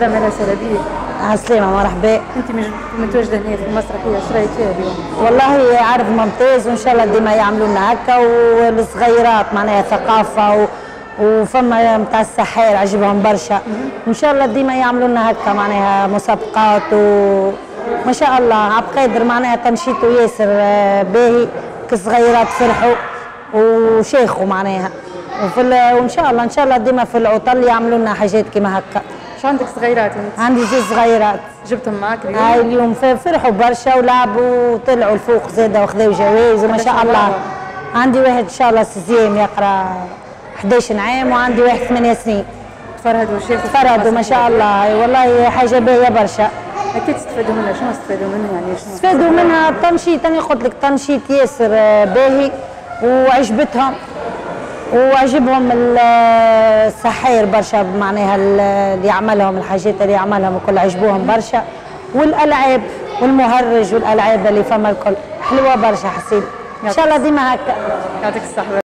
مدام هلا سلبيه. عالسلامة مرحبا. انت متواجده هنا في المسرحيه، ايش رايك فيها اليوم؟ والله عرض ممتاز وان شاء الله ديما يعملوا لنا هكا، والصغيرات معناها ثقافه وفما نتاع السحار عجبهم برشا. وان شاء الله ديما يعملوا لنا هكا معناها مسابقات وما شاء الله عبد القادر معناها تنشيطه ياسر باهي، كصغيرات فرحوا وشيخوا معناها. وان شاء الله ديما في العطل يعملوا لنا حاجات كيما هكا. شو عندك صغيرات انت؟ عندي زوج صغيرات. جبتهم معك اليوم؟ هاي اليوم فرحوا برشا ولعبوا وطلعوا الفوق زاده واخذوا جوائز وما شاء الله. عندي واحد ان شاء الله سيزيام يقرا 11 عام، وعندي واحد 8 سنين. تفرهدوا وشافوا؟ تفرهدوا ما شاء الله، والله حاجه باهيه برشا. اكيد استفادوا منها. شنو استفادوا منها يعني؟ شنو استفادوا منها؟ التنشيط، انا قلت لك تنشيط ياسر باهي وعجبتهم وعجبهم السحاير برشا معناها اللي يعملهم، الحاجات اللي يعملهم الكل عجبوهم برشا، والالعاب والمهرج والالعاب اللي فما الكل حلوه برشا. حسيت ان شاء الله ديما هكا. يعطيك الصحه.